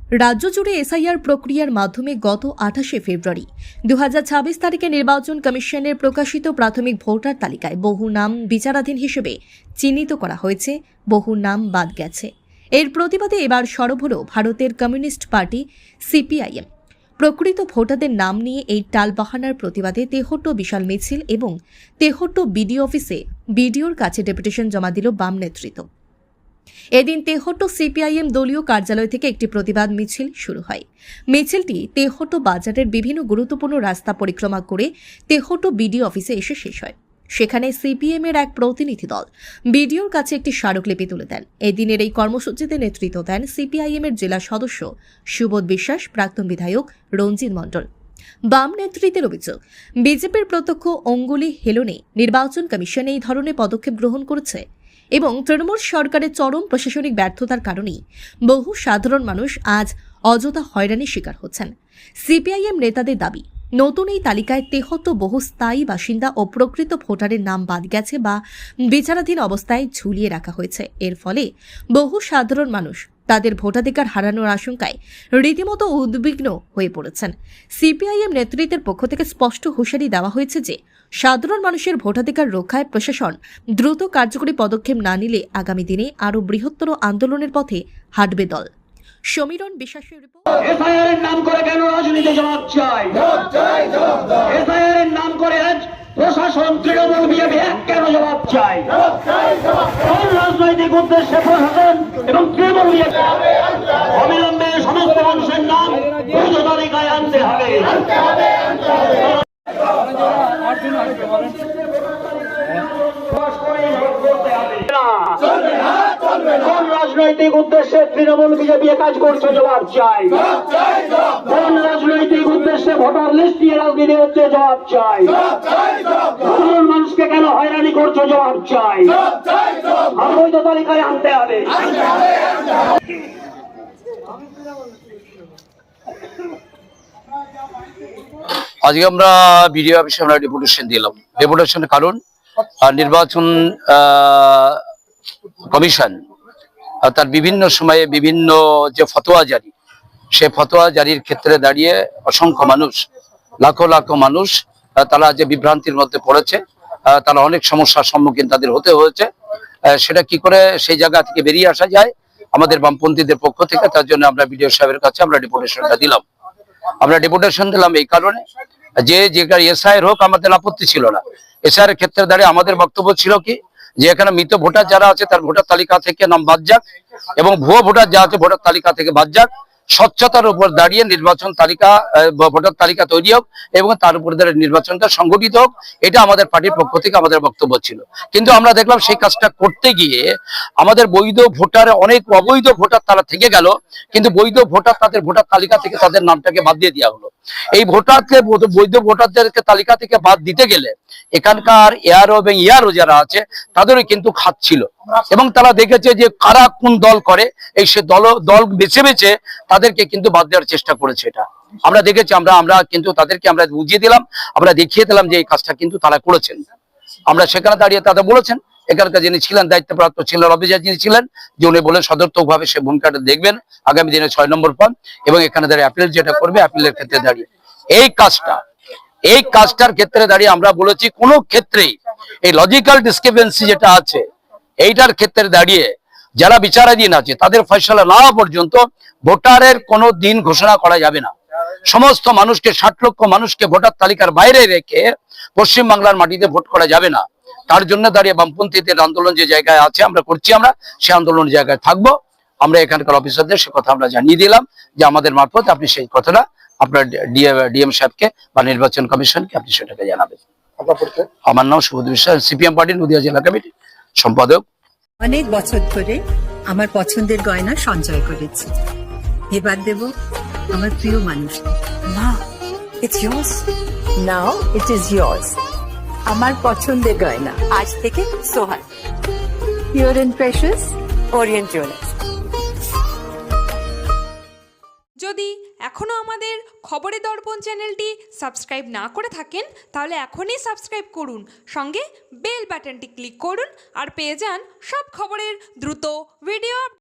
রাজ্য জুড়ে এসআইআর প্রক্রিয়ার মাধ্যমে গত 28 ফেব্রুয়ারি 2026 তারিখে নির্বাচন কমিশনের প্রকাশিত প্রাথমিক ভোটার তালিকায় বহু নাম বিচারাধীন হিসেবে চিহ্নিত করা হয়েছে, বহু নাম বাদ গেছে। এর প্রতিবাদে এবার সরব হল ভারতের কমিউনিস্ট পার্টি সিপিআইএম। প্রকৃত ভোটারদের নাম নিয়ে এই টালবাহানার প্রতিবাদে তেহট্ট বিশাল মিছিল এবং তেহট্ট বিডিও অফিসে বিডিওর কাছে ডেপুটেশন জমা দিল বাম নেতৃত্ব। এদিন তেহট্ট সিপিআইএম দলীয় কার্যালয় থেকে একটি প্রতিবাদ মিছিল শুরু হয়। মিছিলটি তেহট্ট বাজারের বিভিন্ন গুরুত্বপূর্ণ রাস্তা পরিক্রমা করে তেহট্ট বিডিও অফিসে এসে শেষ হয়। সেখানে সিপিএম এর এক প্রতিনিধি দল বিডিওর কাছে একটি স্মারকলিপি তুলে দেন। এদিনের এই কর্মসূচিতে নেতৃত্ব দেন সিপিআইএম এর জেলা সদস্য সুবোধ বিশ্বাস, প্রাক্তন বিধায়ক রঞ্জিত মণ্ডল। বাম নেতৃত্বের অভিযোগ, বিজেপির প্রত্যক্ষ অঙ্গুলি হেলনে নির্বাচন কমিশন এই ধরনের পদক্ষেপ গ্রহণ করেছে এবং তৃণমূল সরকারের চরম প্রশাসনিক ব্যর্থতার কারণেই বহু সাধারণ মানুষ আজ অযথা হয়রানির শিকার হচ্ছেন। সিপিআইএম নেতাদের দাবি, নতুন এই তালিকায় তেহট্ট বহু স্থায়ী বাসিন্দা ও প্রকৃত ভোটারের নাম বাদ গেছে বা বিচারাধীন অবস্থায় ঝুলিয়ে রাখা হয়েছে। এর ফলে বহু সাধারণ মানুষ তাদের ভোটাধিকার হারানোর আশঙ্কায় রীতিমতো উদ্বিগ্ন হয়ে পড়েছেন। সিপিআইএম নেতৃত্বের পক্ষ থেকে স্পষ্ট হুঁশিয়ারি দেওয়া হয়েছে যে সাধারণ মানুষের ভোটাধিকার রক্ষায় প্রশাসন দ্রুত কার্যকরী পদক্ষেপ না নিলে আগামী দিনে আরও বৃহত্তর আন্দোলনের পথে হাঁটবে দল। সমীরণ বিশ্বাসের রিপোর্ট। এসআইআর এর নাম করে কেন রাজনীতি জবাব চাই? এসআইআর এর নাম করে আজ প্রশাসন তৃণমূল বিজেপি কেন জবাব চাই? কোন রাজনৈতিক উদ্দেশ্যে প্রশাসন এবং তৃণমূল বিজেপি অবিলম্বে সমস্ত মানুষের নাম দ্রুত তালিকায় আনতে হবে। কোন রাজনৈতিক উদ্দেশ্যে তৃণমূল বিজেপি কাজ করছে জবাব চাই? কোন রাজনৈতিক উদ্দেশ্যে ভোটার লিস্ট নিয়ে রাজনীতি হচ্ছে জবাব চাই? সাধারণ মানুষকে কেন হয়রানি করছে জবাব চাই? অবৈধ তালিকায় আনতে হবে। আজকে আমরা বিডিও অফিসে আমরা ডেপুটেশন দিলাম। ডেপুটেশনের কারণ নির্বাচন কমিশন তার বিভিন্ন সময়ে বিভিন্ন যে ফতোয়া জারি, সে ফতোয়া জারির ক্ষেত্রে দাঁড়িয়ে অসংখ্য মানুষ, লাখো লাখো মানুষ তারা যে বিভ্রান্তির মধ্যে পড়েছে, তারা অনেক সমস্যার সম্মুখীন তাদের হতে হয়েছে। সেটা কি করে সেই জায়গা থেকে বেরিয়ে আসা যায় আমাদের বামপন্থীদের পক্ষ থেকে, তার জন্য আমরা বিডিও সাহেবের কাছে আমরা ডেপুটেশনটা দিলাম। আমরা ডেপুটেশন দিলাম এই কারণে যে এসআইআর হোক আমাদের আপত্তি ছিল না। এসআইআর এর ক্ষেত্রে দাঁড়িয়ে আমাদের বক্তব্য ছিল কি, যে এখানে মৃত ভোটার যারা আছে তার ভোটার তালিকা থেকে নাম বাদ যাক এবং ভুয়ো ভোটার যা আছে ভোটার তালিকা থেকে বাদ যাক। স্বচ্ছতার উপর দাঁড়িয়ে নির্বাচন তালিকা, ভোটার তালিকা তৈরি হোক এবং তার উপর দাঁড়িয়ে নির্বাচনটা সংগঠিত হোক, এটা আমাদের পার্টির পক্ষ থেকে আমাদের বক্তব্য ছিল। কিন্তু আমরা দেখলাম সেই কাজটা করতে গিয়ে আমাদের বৈধ ভোটার, অনেক অবৈধ ভোটার তারা থেকে গেল, কিন্তু বৈধ ভোটার তাদের ভোটার তালিকা থেকে তাদের নামটাকে বাদ দিয়ে দেওয়া হলো। এই ভোটারকে, বৈধ ভোটারদেরকে তালিকা থেকে বাদ দিতে গেলে এখানকার এআরও এবং ইআরও যারা আছে তাদেরও কিন্তু খাত ছিল এবং তারা দেখেছে যে কারা কোন দল করে, এই সে দল বেছে বেছে তাদেরকে কিন্তু বাদ দেওয়ার চেষ্টা করেছে। এটা আমরা দেখেছি, আমরা কিন্তু তাদেরকে আমরা বুঝিয়ে দিলাম, আমরা দেখিয়ে দিলাম যে এই কাজটা কিন্তু তারা করেছেন। আমরা সেখানে দাঁড়িয়ে তারা বলেছেন, এখানকার যিনি ছিলেন দায়িত্বপ্রাপ্ত ছিলেন অফিসার যিনি ছিলেন, যে উনি বলেন সদর্থকভাবে সে ভূমিকাটা দেখবেন আগামী দিনে 6 নম্বর পদ এবং এখানে দাঁড়িয়ে অ্যাপিল যেটা করবে অ্যাপিলের ক্ষেত্রে দাঁড়িয়ে এই কাজটার ক্ষেত্রে দাঁড়িয়ে আমরা বলেছি কোনো ক্ষেত্রেই এই লজিক্যাল ডিসক্রিপেন্সি যেটা আছে এইটার ক্ষেত্রে দাঁড়িয়ে যারা বিচারাধীন আছে তাদের ফয়সালা না হওয়া পর্যন্ত ভোটারের কোনো দিন ঘোষণা করা যাবে না। সমস্ত মানুষকে, 60 লক্ষ মানুষকে ভোটার তালিকার বাইরে রেখে পশ্চিমবাংলার মাটিতে ভোট করা যাবে না। তার জন্য দাঁড়িয়ে বামপন্থীদের আন্দোলন যে জায়গায় আছে আমরা করছি, আমরা সে আন্দোলনের জায়গায় থাকবো। আমরা এখানকার অফিসারদের সে কথা আমরা জানিয়ে দিলাম যে আমাদের মারফত আপনি সেই কথাটা আপনার ডিএম সাহেবকে বা নির্বাচন কমিশনকে আপনি সেটাকে জানাবেন। আমার নাম সুবোধ বিশ্বাস, সিপিএম পার্টি নদিয়া জেলা কমিটির সম্পাদক। অনেক বছর ধরে আমার পছন্দের গয়না সঞ্চয় করেছি, এবার দেব আমার প্রিয় মানুষ। মা, it's yours. Now it is yours. আমার পছন্দের গয়না আজ থেকে Sohag, pure and precious, Orient jewellers. যদি এখনও আমাদের খবরের দর্পণ চ্যানেলটি সাবস্ক্রাইব না করে থাকেন তাহলে এখনই সাবস্ক্রাইব করুন, সঙ্গে বেল বাটনটি ক্লিক করুন আর পেয়ে যান সব খবরের দ্রুত ভিডিও।